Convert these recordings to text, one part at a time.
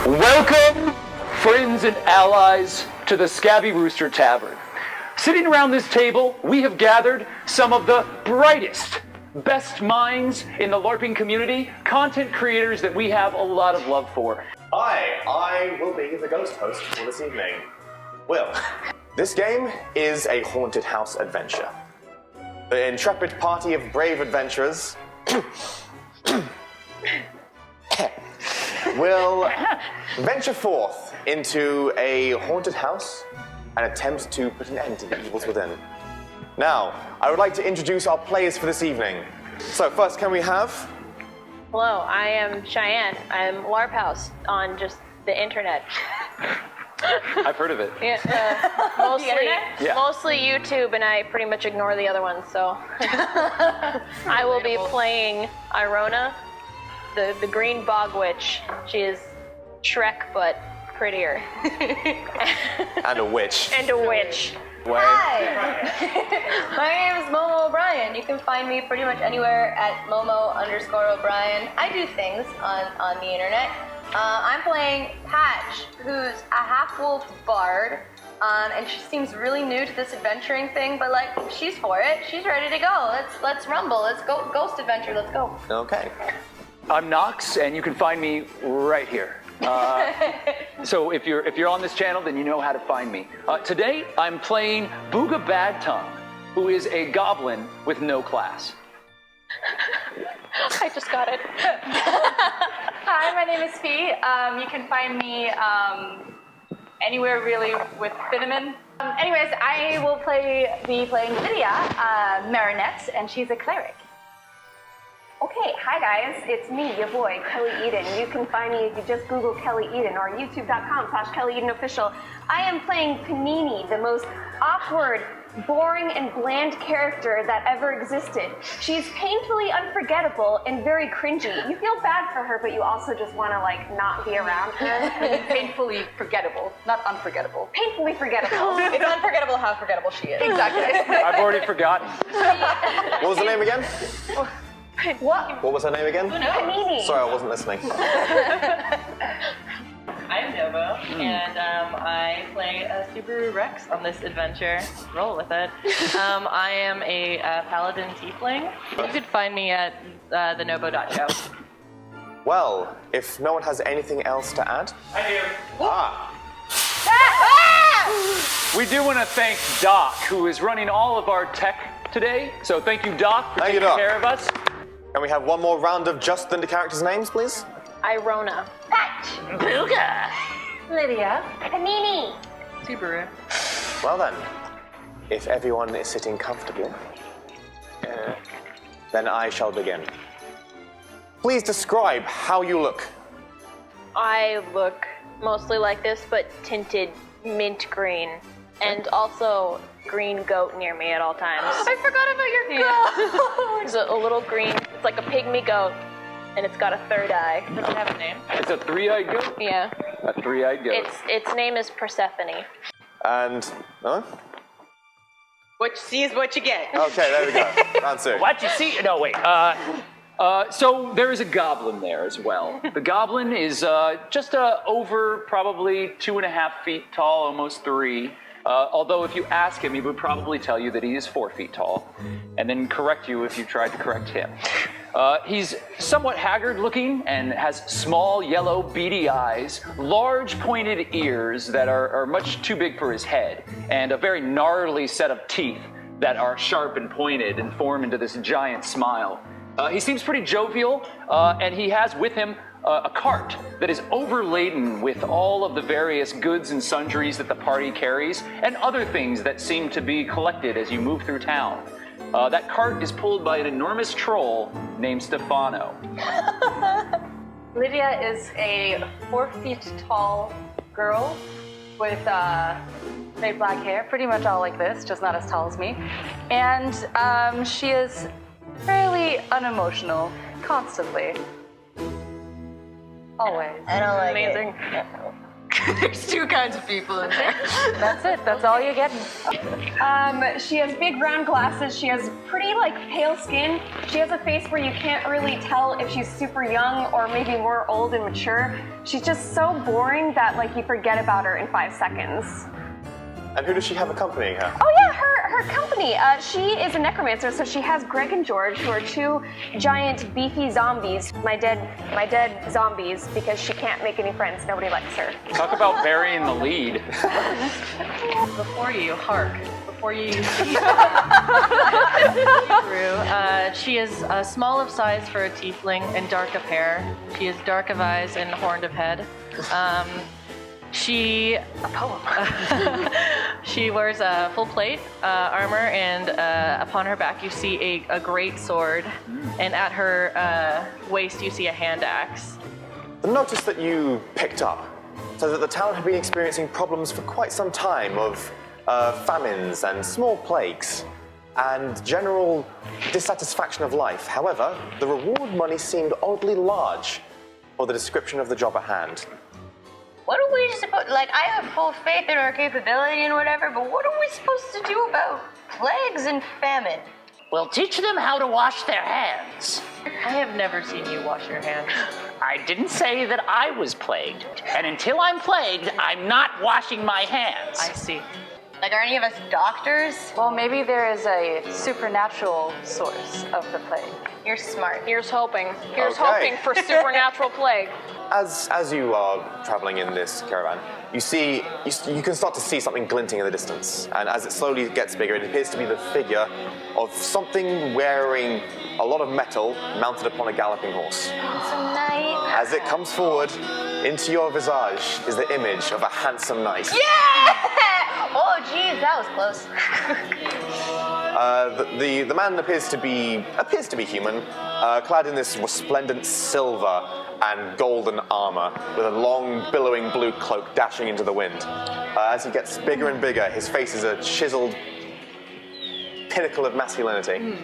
Welcome, friends and allies, to the Scabby Rooster Tavern. Sitting around this table, we have gathered some of the brightest, best minds in the LARPing community, content creators that we have a lot of love for. I will be the ghost host for this evening. Will, this game is a haunted house adventure. The intrepid party of brave adventurers will venture forth into a haunted house and attempt to put an end to the evils within. Now, I would like to introduce our players for this evening. So first, can we have... Hello, I am Cheyenne. I'm Larpers on just the internet. I've heard of it. Yeah, mostly YouTube, and I pretty much ignore the other ones, so. I will be playing Irona, the green bog witch. She is Shrek, but prettier. And a witch. And a witch. Hi! My name is Momo O'Brien. You can find me pretty much anywhere at Momo_O'Brien. I do things on the internet. I'm playing Patch, who's a half-wolf bard, and she seems really new to this adventuring thing, but like, she's for it. She's ready to go. Let's rumble. Let's go ghost adventure. Let's go. Okay. I'm Nox, and you can find me right here. So if you're on this channel, then you know how to find me. Today, I'm playing Booga Badtongue, who is a goblin with no class. I just got it. Hi, my name is Fee. You can find me anywhere really with Cinnamon. Anyways, I will be playing Lydia, Marinette, and she's a cleric. Okay, hi guys, it's me, your boy, Kelly Eden. You can find me if you just Google Kelly Eden or youtube.com/Kelly Eden Official. I am playing Panini, the most awkward, boring, and bland character that ever existed. She's painfully unforgettable and very cringy. You feel bad for her, but you also just want to, like, not be around her. Painfully forgettable, not unforgettable. Painfully forgettable. It's unforgettable how forgettable she is. Exactly. I've already forgotten. What was the name again? What? What was her name again? Panini. Sorry, I wasn't listening. I'm Novo, and I play Subaru Rex on this adventure. Roll with it. I am a paladin tiefling. You could find me at thenovo.show. Well, if no one has anything else to add... I do. Ah! We do want to thank Doc, who is running all of our tech today. So thank you, Doc, for taking care of us. Can we have one more round of just the characters' names, please? Irona. Patch. Booga. Lydia. Panini. Subaru. Well then, if everyone is sitting comfortably, then I shall begin. Please describe how you look. I look mostly like this, but tinted mint green. And also green goat near me at all times. I forgot about your goat! There's a little green, it's like a pygmy goat, and it's got a third eye. Does it have a name? It's a three-eyed goat? Yeah. A three-eyed goat. Its name is Persephone. And... Huh? What you see is what you get. Okay, there we go. Round two. What you see? No, wait. So there is a goblin there as well. The goblin is just over probably 2.5 feet tall, almost 3. Although if you ask him, he would probably tell you that he is 4 feet tall, and then correct you if you tried to correct him. He's somewhat haggard looking and has small, yellow, beady eyes, large pointed ears that are much too big for his head, and a very gnarly set of teeth that are sharp and pointed and form into this giant smile. He seems pretty jovial, and he has with him a cart that is overladen with all of the various goods and sundries that the party carries, and other things that seem to be collected as you move through town. That cart is pulled by an enormous troll named Stefano. Lydia is a 4 feet tall girl with straight black hair, pretty much all like this, just not as tall as me. And she is fairly unemotional, constantly. Always. I don't like Amazing. it. There's two kinds of people in there. That's it. That's all you're getting. She has big round glasses. She has pretty pale skin. She has a face where you can't really tell if she's super young or maybe more old and mature. She's just so boring that you forget about her in 5 seconds. And who does she have accompanying her? Oh yeah, her company. She is a necromancer, so she has Greg and George, who are 2 giant beefy zombies. My dead zombies, because she can't make any friends. Nobody likes her. Talk about burying the lead. Before you through, she is small of size for a tiefling and dark of hair. She is dark of eyes and horned of head. She wears a full plate armor, and upon her back you see a great sword, and at her waist you see a hand axe. The notice that you picked up says that the town had been experiencing problems for quite some time of famines and small plagues and general dissatisfaction of life. However, the reward money seemed oddly large for the description of the job at hand. What are we supposed? I have full faith in our capability and whatever, but what are we supposed to do about plagues and famine? We'll teach them how to wash their hands. I have never seen you wash your hands. I didn't say that I was plagued. And until I'm plagued, I'm not washing my hands. I see. Are any of us doctors? Well, maybe there is a supernatural source of the plague. You're smart. Here's hoping. Here's Okay. hoping for supernatural plague. As you are traveling in this caravan, you can start to see something glinting in the distance, and as it slowly gets bigger, it appears to be the figure of something wearing a lot of metal mounted upon a galloping horse. Some night. As it comes forward, into your visage is the image of a handsome knight. Yeah! Oh, geez, that was close. The man appears to be human, clad in this resplendent silver and golden armor, with a long, billowing blue cloak dashing into the wind. As he gets bigger and bigger, his face is a chiseled pinnacle of masculinity.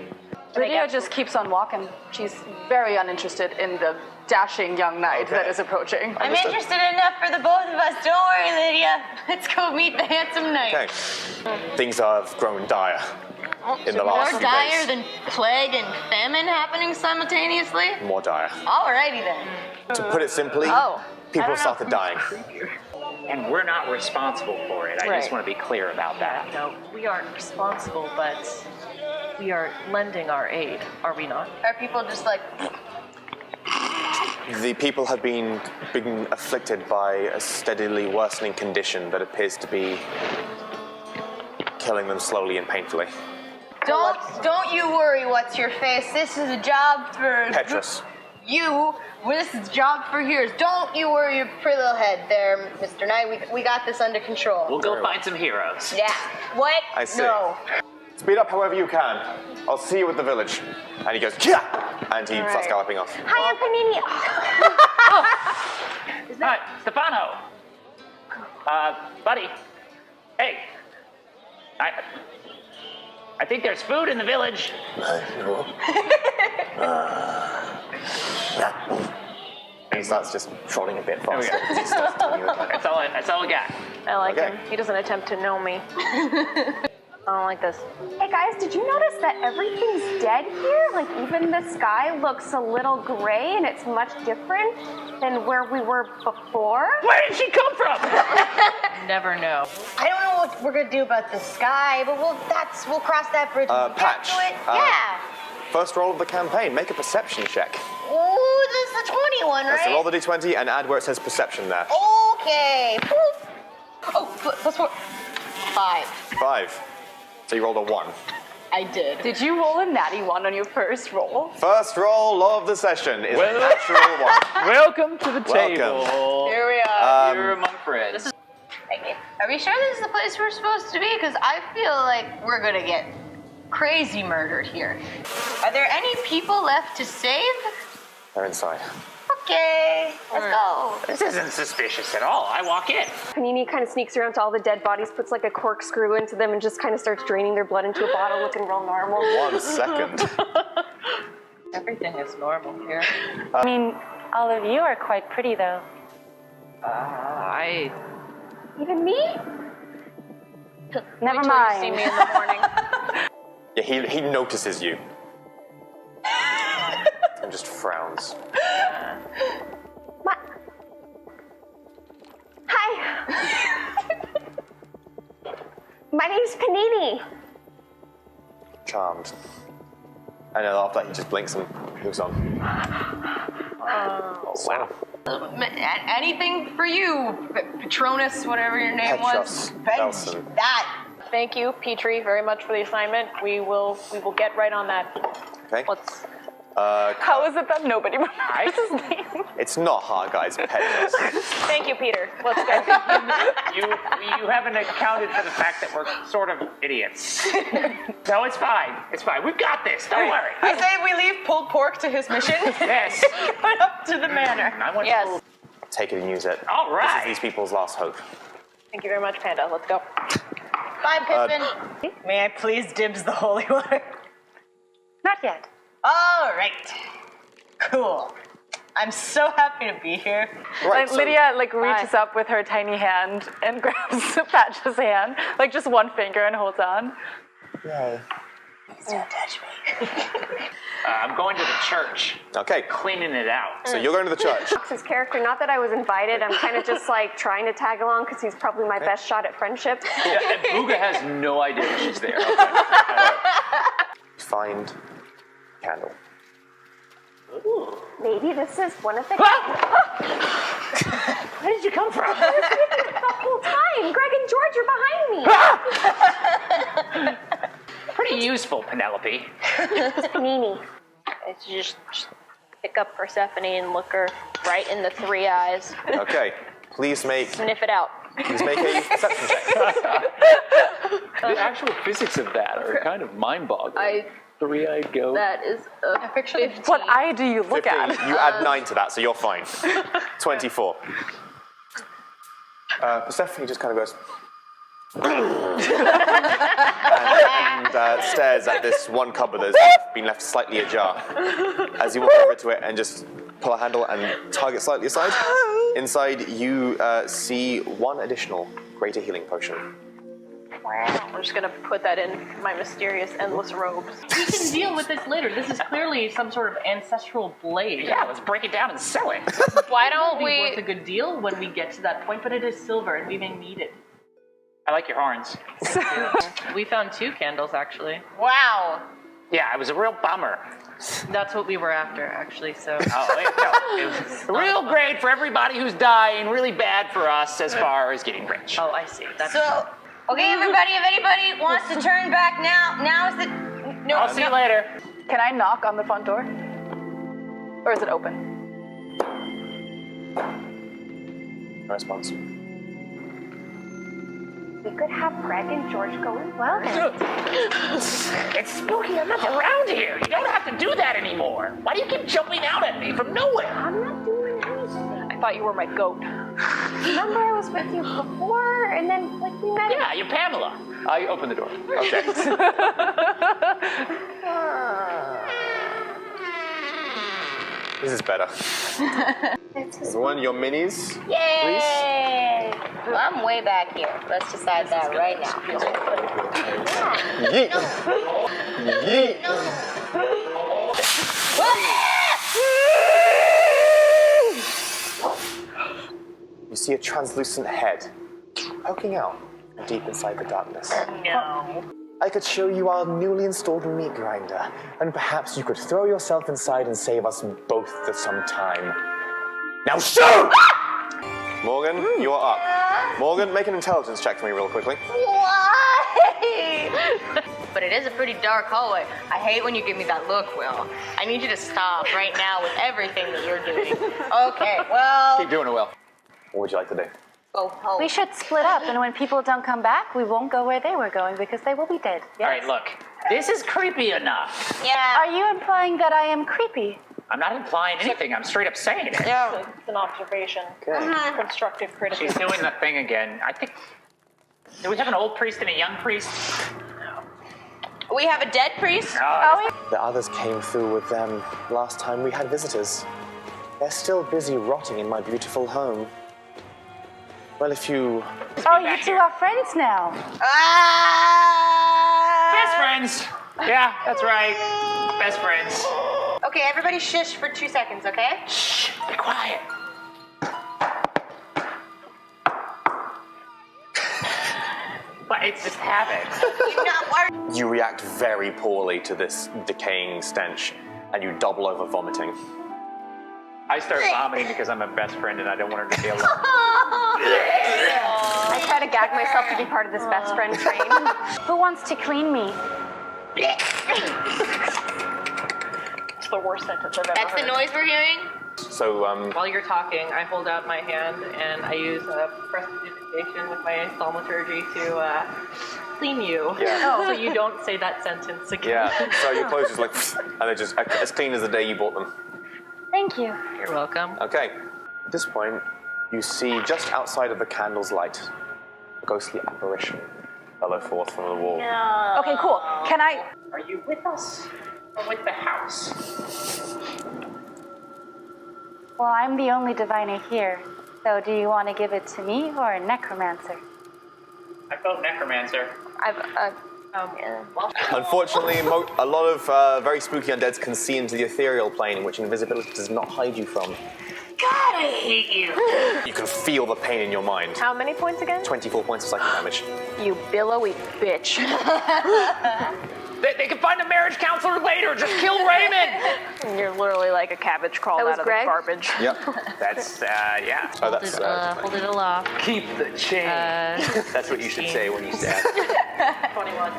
Lydia just keeps on walking. She's very uninterested in the dashing young knight that is approaching. I'm interested enough for the both of us. Don't worry, Lydia. Let's go meet the handsome knight. Okay. Things have grown dire in the last More few dire days. than plague and famine happening simultaneously? More dire. Alrighty then. To put it simply, people have started dying. And we're not responsible for it. I just want to be clear about that. No, we aren't responsible, but we are lending our aid, are we not? Are people just The people have been afflicted by a steadily worsening condition that appears to be killing them slowly and painfully. Don't you worry, what's your face? This is a job for Petrus. you. Well, this is a job for yours. Don't you worry your pretty little head there, Mr. Knight. We got this under control. We'll go find some heroes. Yeah. What? I see. No. Speed up however you can. I'll see you at the village. And he goes, Kia! And he starts galloping off. Hi, I'm Panini. Hi, Stefano. Buddy. Hey. I think there's food in the village. And he starts just trotting a bit faster. go. He starts telling you that. That's all I got. I like Okay. him. He doesn't attempt to know me. I don't like this. Hey guys, did you notice that everything's dead here? Even the sky looks a little gray and it's much different than where we were before. Where did she come from? Never know. I don't know what we're gonna do about the sky, but we'll cross that bridge when we get Patch. to it. Yeah. First roll of the campaign, make a perception check. Ooh, this is the 21, right? So roll the d20 and add where it says perception there. Okay. Boop. Oh, plus 4. 5. 5. So you rolled a 1. I did. Did you roll a natty one on your first roll? First roll of the session is a natural 1. Welcome to the Welcome. table. Here we are. You're among friends. Are we sure this is the place we're supposed to be? Because I feel like we're gonna get crazy murdered here. Are there any people left to save? They're inside. Okay, let's go. This isn't suspicious at all. I walk in. Panini kind of sneaks around to all the dead bodies, puts a corkscrew into them, and just kind of starts draining their blood into a bottle, looking real normal. 1 second. Everything is normal here. I mean, all of you are quite pretty, though. Even me? Never mind. See me in the morning. Yeah, he notices you. And just frowns. Hi. My name's Panini. Charmed. And then after that, he just blinks and moves on. Wow. Anything for you, Patronus, whatever your name was. Nelson. That. Thank you, Petrie, very much for the assignment. We will get right on that. Okay. Let's. How is it that nobody remembers his name? It's not hard, guys. Pettiness. Thank you, Peter. Let's go. You haven't accounted for the fact that we're sort of idiots. No, it's fine. It's fine. We've got this. Don't worry. I say we leave pulled pork to his mission. Yes. Put up to the manor. I want Yes. Take it and use it. All This right. is these people's last hope. Thank you very much, Panda. Let's go. Bye, Pippin. May I please dibs the holy water? Not yet. All right. Cool. I'm so happy to be here. Right, so Lydia reaches up with her tiny hand and grabs Patch's hand, just one finger, and holds on. Yay. Don't touch me. I'm going to the church, Okay, cleaning it out. so you're going to the church. His character, not that I was invited, I'm kind of just trying to tag along because he's probably my best shot at friendship. Yeah, and Booga has no idea she's there. Find candle. Maybe this is one of the Where did you come from? the whole time. Greg and George are behind me. Pretty useful, Penelope. It's Panini. It's just pick up Persephone and look her right in the 3 eyes. Okay, please make Sniff it out. a perception check. The actual physics of that are kind of mind-boggling. Three-eyed goat. That is a 15. What eye do you look 15. at? You add 9 to that, so you're fine. 24. Persephone just kind of goes and stares at this one cupboard that's been left slightly ajar. As you walk over to it and just pull a handle and target slightly aside, inside you see one additional greater healing potion. I'm just gonna put that in my mysterious endless robes. We can deal with this later. This is clearly some sort of ancestral blade. Yeah, let's break it down and sell it. Why It'll don't be we? worth a good deal when we get to that point, but it is silver and we may need it. I like your horns. We found 2 candles, actually. Wow. Yeah, it was a real bummer. That's what we were after, actually, so... Oh, it was real great for everybody who's dying, really bad for us as far as getting rich. Oh, I see. That's... So, okay, everybody, if anybody wants to turn back now is the... No, I'll see you later. Can I knock on the front door? Or is it open? No response. We could have Greg and George go as well then. It's spooky enough around here. You don't have to do that anymore. Why do you keep jumping out at me from nowhere? I'm not doing anything. I thought you were my goat. Remember I was with you before, and then we met. Yeah, you're Pamela. I open the door. Okay. This is better. Everyone, your minis, Yay! Well, I'm way back here. Let's decide that right now. Yeet! Yeet! You see a translucent head poking out from deep inside the darkness. No. I could show you our newly installed meat grinder, and perhaps you could throw yourself inside and save us both some time. Now shoot! Morgan, you are up. Morgan, make an intelligence check for me real quickly. Why? But it is a pretty dark hallway. I hate when you give me that look, Will. I need you to stop right now with everything that you're doing. Okay, well... Keep doing it well. What would you like to do? Go home. We should split up, and when people don't come back, we won't go where they were going because they will be dead. Yes? All right, look. This is creepy enough. Yeah. Are you implying that I am creepy? I'm not implying anything. I'm straight up saying it. Yeah. It's an observation. Okay. Constructive criticism. She's doing the thing again. I think... Do we have an old priest and a young priest? We have a dead priest. The others came through with them last time we had visitors. They're still busy rotting in my beautiful home. Well, if you... Oh, you two are friends now. Best friends. Yeah, that's right. Best friends. Okay, everybody shush for 2 seconds, okay? Shh, be quiet. But it's just habit. You react very poorly to this decaying stench, and you double over vomiting. I start vomiting because I'm a best friend and I don't want her to be alone. I try to gag myself to be part of this best friend train. Who wants to clean me? It's the worst sentence I've ever That's the heard. noise we're hearing? So, While you're talking, I hold out my hand and I use prestidigitation with my thaumaturgy to clean you. Yeah. So you don't say that sentence again. yeah, so your clothes just like, and they're just as clean as the day you bought them. Thank you. You're welcome. Okay, at this point, you see just outside of the candle's light, a ghostly apparition bellow forth from the wall. Okay, cool. Can I? Are you with us or with the house? Well, I'm the only diviner here. So do you want to give it to me or a necromancer? I felt necromancer. Unfortunately, a lot of very spooky undeads can see into the ethereal plane, which invisibility does not hide you from. God, I hate you. You can feel the pain in your mind. How many points again? 24 points of psychic damage. You billowy bitch. They can find a marriage counselor later. Just kill Raymond. You're literally like a cabbage crawled That was out of Greg? the garbage. Yep. That's, yeah. Oh, that's, Hold it aloft. Keep the change. That's what you should say when you stab. 21.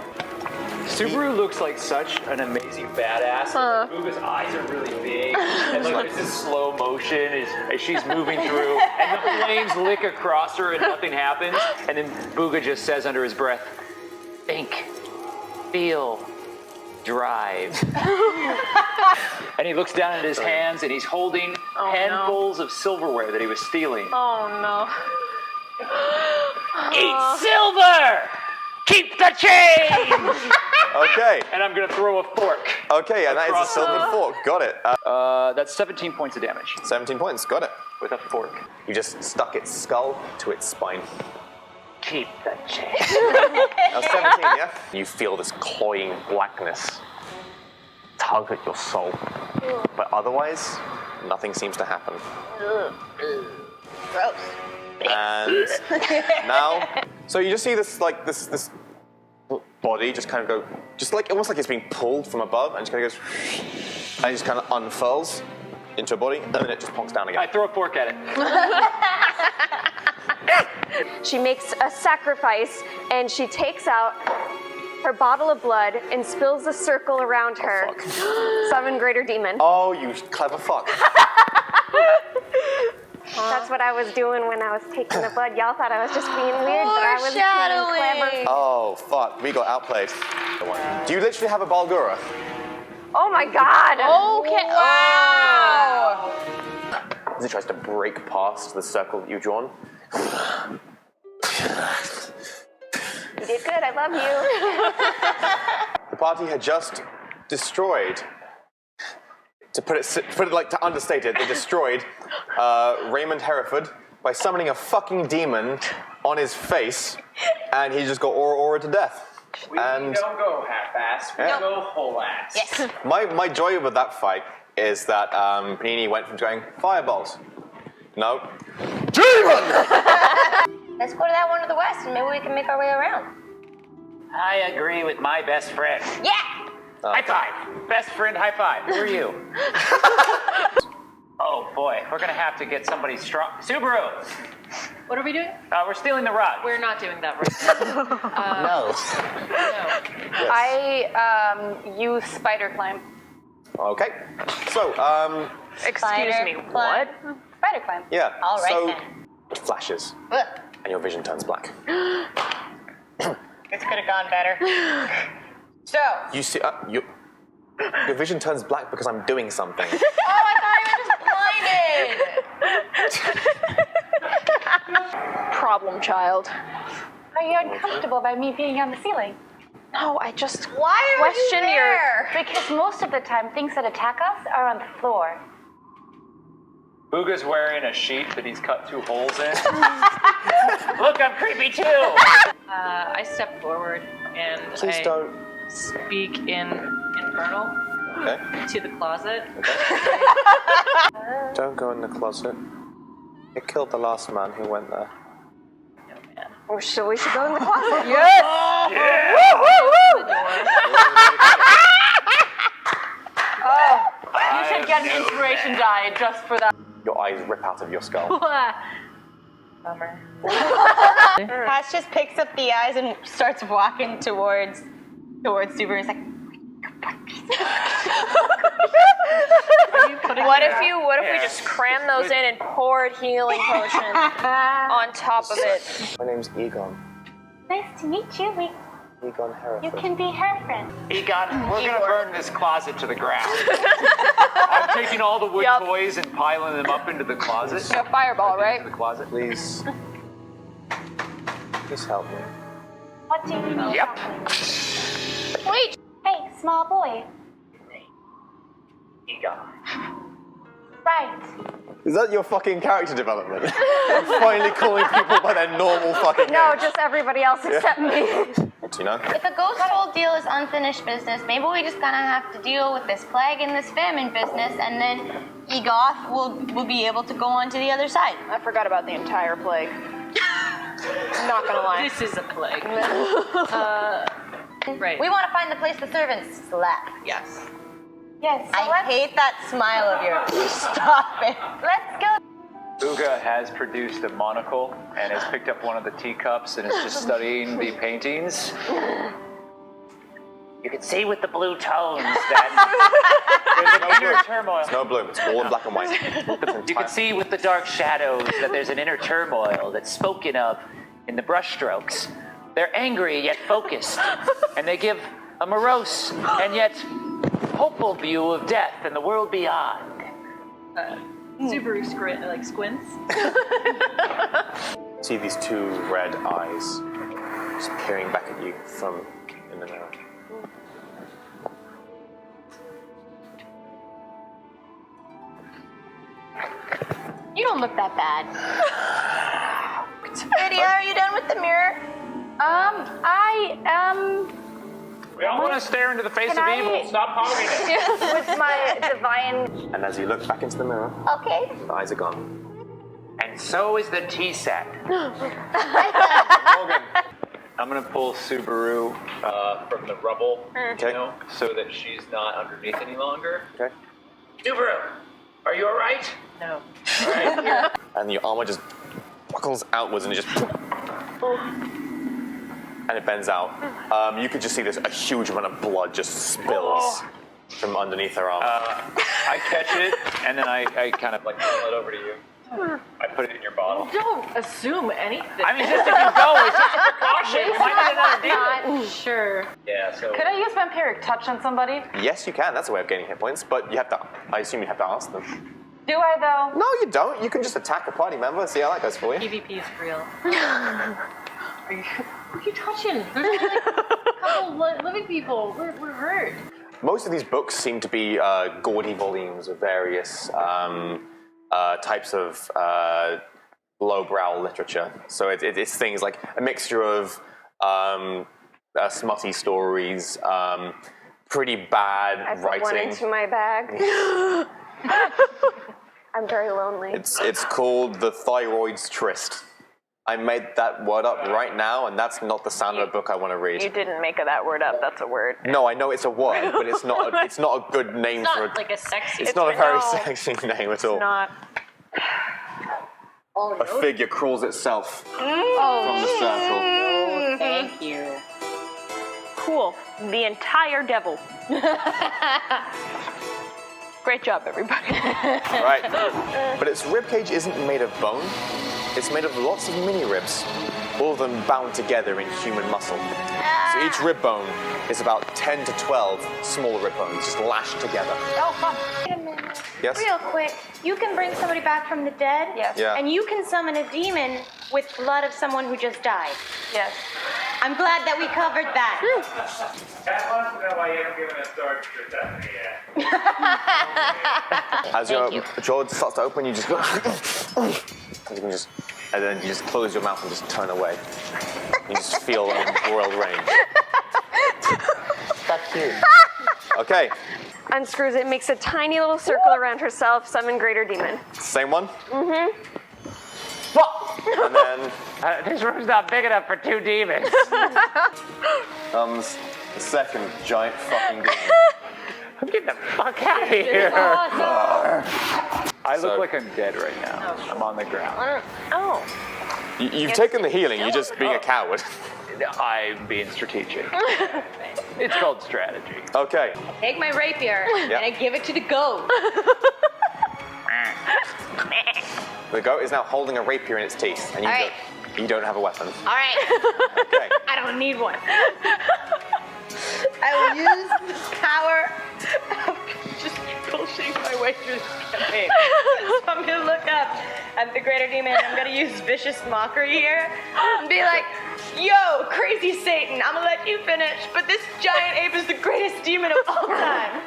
Subaru looks like such an amazing badass. Booga's eyes are really big, and like there's this slow motion as she's moving through, and the flames lick across her and nothing happens. And then Booga just says under his breath, "Think, feel, drive." And he looks down at his hands, and he's holding handfuls of silverware that he was stealing. Oh no. Eat silver. Keep the change. Okay. And I'm gonna throw a fork. Okay, and that is a Across silver fork. Got it. That's 17 points of damage 17 points. Got it. with a fork. You just stuck its skull to its spine. Keep the change. Now 17, yeah? You feel this cloying blackness tug at your soul. But otherwise, nothing seems to happen. Gross. And now, so you just see this, like, this body just kind of go, just like, almost like it's being pulled from above, and just kind of goes, and it just kind of unfurls into a body, and then it just plonks down again. I throw a fork at it. She makes a sacrifice and she takes out her bottle of blood and spills a circle around her. Fuck. Summon greater demon. Oh, you clever fuck. That's what I was doing when I was taking the blood. Y'all thought I was just being weird, but I was being clever. Oh, fuck. We got outplayed. Do you literally have a Balgura? Oh my god! Okay. Wow. As it tries to break past the circle that you've drawn. You did good, I love you. The party had just destroyed, to put it like, to understate it, they destroyed Raymond Hereford by summoning a fucking demon on his face, and he just got aura to death. We And don't go half-ass. We Yeah. go whole-ass. Yes. my joy with that fight is that Panini went from going fireballs. No. Demon! Let's go to that one to the west and maybe we can make our way around. I agree with my best friend. Yeah! High five. Best friend, high five. Who are you? Oh boy, we're gonna have to get somebody strong. Subaru! What are we doing? We're stealing the rug. We're not doing that right now. No. No. I use spider climb. Okay. So, Excuse me, what? Spider climb. yeah. All right so, then. it flashes, Ugh, and your vision turns black. this could have gone better. So. You see, your vision turns black because I'm doing something. Oh, I thought you were just blinded. Problem child. Are you uncomfortable by me being on the ceiling? No, I just Why are question you there? Because most of the time, things that attack us are on the floor. Booga's wearing a sheet that he's cut 2 holes in. Look, I'm creepy too! I step forward and Please I don't. speak in Infernal Okay. to the closet. Don't go in the closet. It killed the last man who went there. Or so we should go in the closet. You should get an inspiration die just for that. Your eyes rip out of your skull. Bummer. Hash just picks up the eyes and starts walking towards Subaru. He's like, What if we just cram those in and poured healing potion on top of it? My name's Egon. nice to meet you. Egon Hereford. You can be her friend. Egon, we're gonna burn this closet to the ground. I'm taking all the wood toys and piling them up into the closet. A fireball, right? Into the closet. Please. Please help me. What do you need? Yep. Wait. Hey, small boy. Egon. Right. Is that your fucking character development? I'm finally calling people by their normal fucking No, names. just everybody else except me. Do you know? if a ghost hole deal is unfinished business, maybe we just gonna have to deal with this plague and this famine business, and then Egoth will be able to go on to the other side. I forgot about the entire plague. Not gonna lie. This is a plague. Right. We want to find the place the servants slept. Yes. Yes. So I hate that smile of yours. Stop it. let's go. Booga has produced a monocle and has picked up one of the teacups and is just studying the paintings. You can see with the blue tones that there's an inner turmoil. No bloom. It's all in black and white. You can see with the dark shadows that there's an inner turmoil that's spoken of in the brushstrokes. They're angry yet focused, and they give a morose and yet hopeful view of death and the world beyond. Subaru squints. See these 2 red eyes just peering back at you from in the mirror. You don't look that bad. Lydia, are you done with the mirror? We all want to stare into the face of Can evil. I- Stop hogging it. With my divine. And as you look back into the mirror, Okay. the eyes are gone. And so is the tea set. I'm gonna pull Subaru from the rubble, Okay. so that she's not underneath any longer. Okay. Subaru, are you all right? No. All right. And your armor just buckles outwards and it just. And it bends out. You could just see this, a huge amount of blood just spills from underneath her armor. I catch it and then I kind of like pull it over to you. I put it in your bottle. Don't assume anything. I mean, just if you go, it's just a precaution. We might need another demon. Sure. Yeah, so Could I use vampiric touch on somebody? Yes, you can. That's a way of gaining hit points, but you have to. I assume you have to ask them. Do I though? No, you don't. You can just attack a party member. See how that goes for you. PvP is real. Are you touching? There's like a couple living people. We're hurt. Most of these books seem to be gaudy volumes of various types of lowbrow literature. So it's things like a mixture of smutty stories, pretty bad I put writing. one into my bag. I'm very lonely. It's called The Thyroid's Tryst. I made that word up right now, and that's not the sound of a book I want to read. You didn't make that word up. That's a word. No, I know it's a word, but it's not. It's not a good name It's for not a. like a sexy. It's not a very no. sexy name at all. Not. A figure crawls itself from the circle. Thank you. Cool. The entire devil. Great job, everybody. Right. But its ribcage isn't made of bone. It's made of lots of mini ribs, all of them bound together in human muscle. So each rib bone is about 10 to 12 small rib bones just lashed together. Oh, fun. Wait a minute. Yes? Real quick, you can bring somebody back from the dead. Yes. Yeah. And you can summon a demon with blood of someone who just died. Yes. I'm glad that we covered that. Cat wants to know why you haven't given a sword to Stephanie yet. As your jaw starts to open, you just go. And then you just close your mouth and just turn away. You just feel unroiled range. That's cute. Okay, Unscrews it, makes a tiny little circle around herself, summon Greater Demon. same one. Mm-hmm. And then This room's not big enough for 2 demons. comes the second giant fucking demon. I'm getting the fuck out of here. I look So- like I'm dead right now. I'm on the ground. Oh. You've taken the healing, you're just being a coward. I'm being strategic. It's called strategy. Okay, Take my rapier and I give it to the goat. the goat is now holding a rapier in its teeth, and All right. you don't have a weapon. All right. Okay. I don't need one. I will use the power of just bullshitting my way through this campaign. So I'm gonna look up at the Greater Demon. I'm gonna use vicious mockery here and be like, "Yo, crazy Satan, I'm gonna let you finish, but this giant ape is the greatest demon of all time."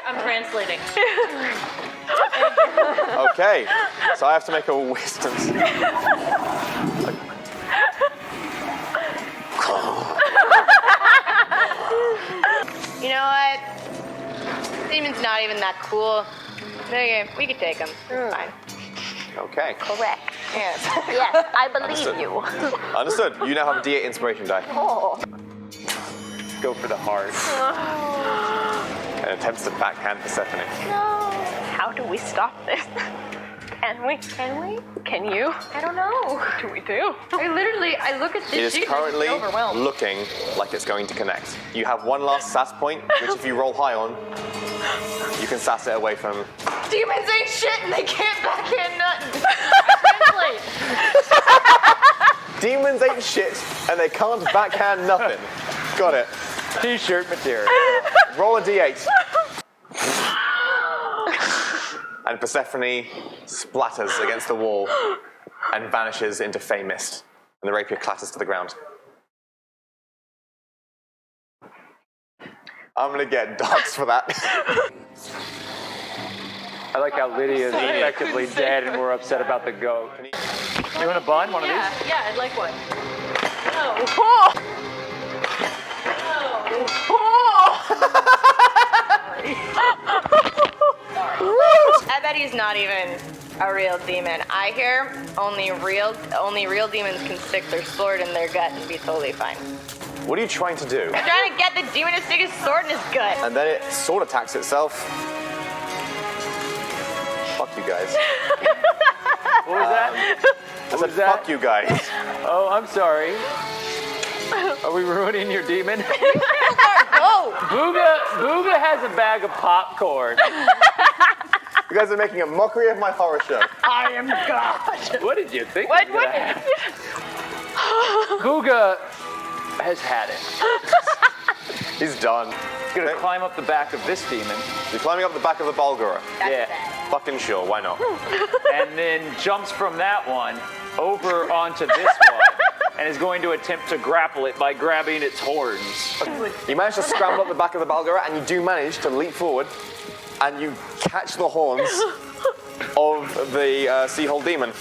I'm translating. Okay, so I have to make a wisdom. You know what? Demon's not even that cool. Okay, we could take him. It's fine. Okay, Correct. Yes. Yes, I believe you. understood. You now have a D8 inspiration die. Oh. Go for the heart. And attempts to backhand Persephone. No. How do we stop this? Can we? Can we? Can you? I don't know. What do we do? I look at It this is sheet and I'm currently just overwhelmed. looking like it's going to connect. You have one last sass point, which if you roll high on, you can sass it away from. Demons ain't shit and they can't backhand nothing. Demons ain't shit, and they can't backhand nothing. Got it. T-shirt material. Roll a D8. And Persephone splatters against the wall and vanishes into fey mist. And the rapier clatters to the ground. I'm gonna get dogs for that. I like how Lydia is effectively dead and we're upset about the goat. You want a bun? One of these? Yeah, I'd like one. I bet he's not even a real demon. I hear only real demons can stick their sword in their gut and be totally fine. What are you trying to do? I'm trying to get the demon to stick his sword in his gut. And then it sword attacks itself. Fuck you guys. What was that? I said, that? fuck you guys. Oh, I'm sorry. Are we ruining your demon? Booga has a bag of popcorn. You guys are making a mockery of my horror show. I am God. What did you think? What? Booga has had it. He's done. He's gonna climb up the back of this demon. You're climbing up the back of the Balgura. Yeah. Fucking sure, why not? And then jumps from that one over onto this one and is going to attempt to grapple it by grabbing its horns. You manage to scramble up the back of the Balgura, and you do manage to leap forward, and you catch the horns of the Seahole demon.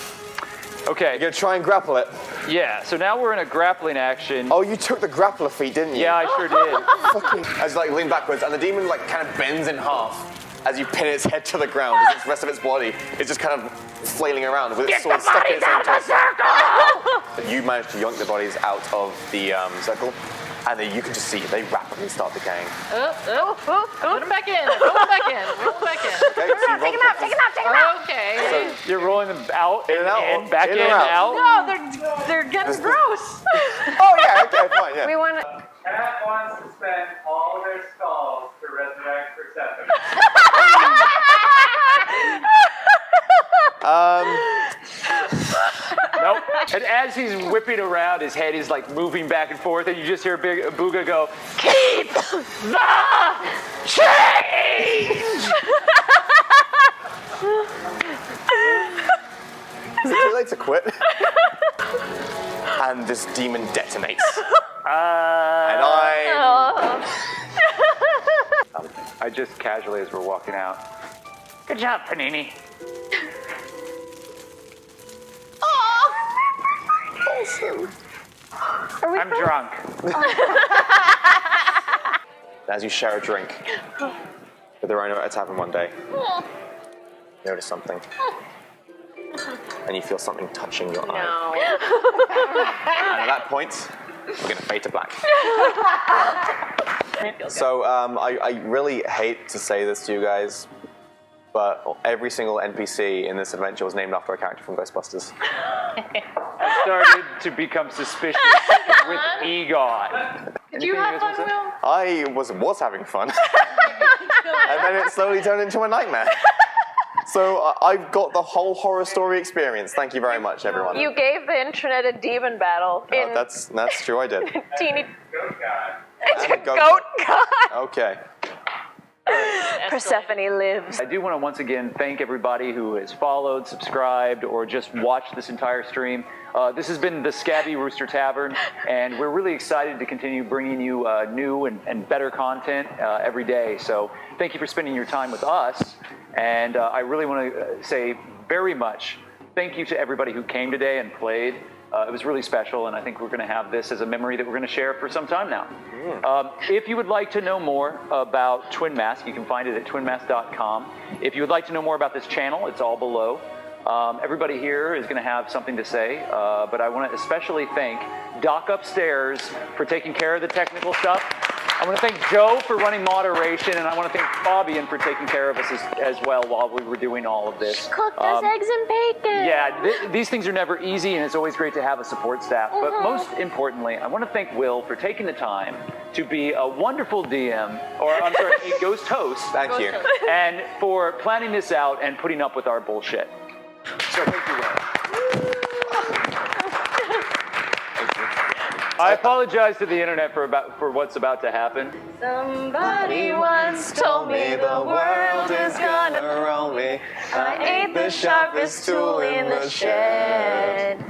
Okay. You're gonna try and grapple it. Yeah, so now we're in a grappling action. Oh, you took the grappler feat, didn't you? Yeah, I sure did. As you like lean backwards, and the demon like kind of bends in half as you pin its head to the ground. As the rest of its body is just kind of flailing around with its sword stuck in its own torso. You manage to yoink the bodies out of the circle, and then you can just see they rapidly start decaying. Put him back in. Roll him back in. Roll him back in. Okay, so you roll the- Okay. You're rolling them out In and out, or back in in, or out? out. No, they're getting gross. Oh yeah, okay, fine, yeah. We want to. Cat wants to spend all their skulls to resurrect Persephone. Nope. And as he's whipping around, his head is like moving back and forth, and you just hear Big Booga go, "Keep the change!" Is it too late to quit? And this demon detonates And I'm... I just casually, as we're walking out. Good job, Panini. I'm drunk. As you share a drink with the Rhino at a tavern one day, you notice something. And you feel something touching your eye. And at that point, we're going to fade to black. So I really hate to say this to you guys, but every single NPC in this adventure was named after a character from Ghostbusters. I started to become suspicious with Egon. Did you have fun, Will? I was having fun. And then it slowly turned into a nightmare. So I've got the whole horror story experience. Thank you very much, everyone. You gave the internet a demon battle. In That's true, I did. teeny Goat God. And a goat god. Okay. Persephone lives. I do want to once again thank everybody who has followed, subscribed, or just watched this entire stream. This has been the Scabby Rooster Tavern, and we're really excited to continue bringing you new and better content every day. So thank you for spending your time with us. And I really want to say very much thank you to everybody who came today and played. It was really special, and I think we're going to have this as a memory that we're going to share for some time now. If you would like to know more about Twin Mask, you can find it at twinmask.com. If you would like to know more about this channel, it's all below. Everybody here is going to have something to say, but I want to especially thank Doc upstairs for taking care of the technical stuff. I want to thank Joe for running moderation, and I want to thank Fabian for taking care of us as well while we were doing all of this. Cooked us eggs and bacon. Yeah, these things are never easy, and it's always great to have a support staff. But most importantly, I want to thank Will for taking the time to be a wonderful DM, or I'm sorry, a ghost host. Thank you. And for planning this out and putting up with our bullshit. So thank you, Will. I apologize to the internet for what's about to happen. Somebody once told me the world is gonna roll me. I ate the sharpest tool in the shed.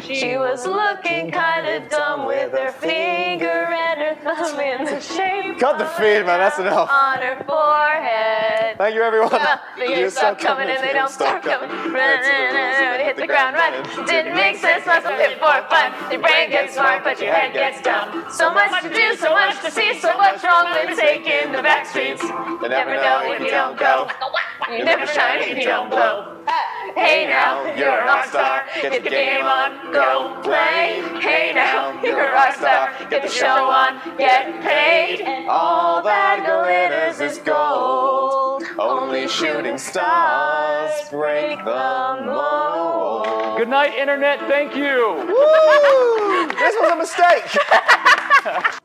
She was looking kinda dumb with her finger and her thumb in the shape Cut the feed, man. That's enough. on her forehead. Thank you, everyone. The years stop coming and they don't stop coming. Running, hit the ground running. Didn't make sense, must have been for fun. Your brain gets smart, but your head gets dumb. So much to do, so much to see, so much wrong with taking the back streets. You never know if you don't go. You never shine if you don't blow. Hey now, you're a rock star. Get the game on, go play. Hey now, you're a rock star. Get the show on, get paid. All that glitters is gold. Only shooting stars break the mold. Good night, internet. Thank you. Woo! This was a mistake.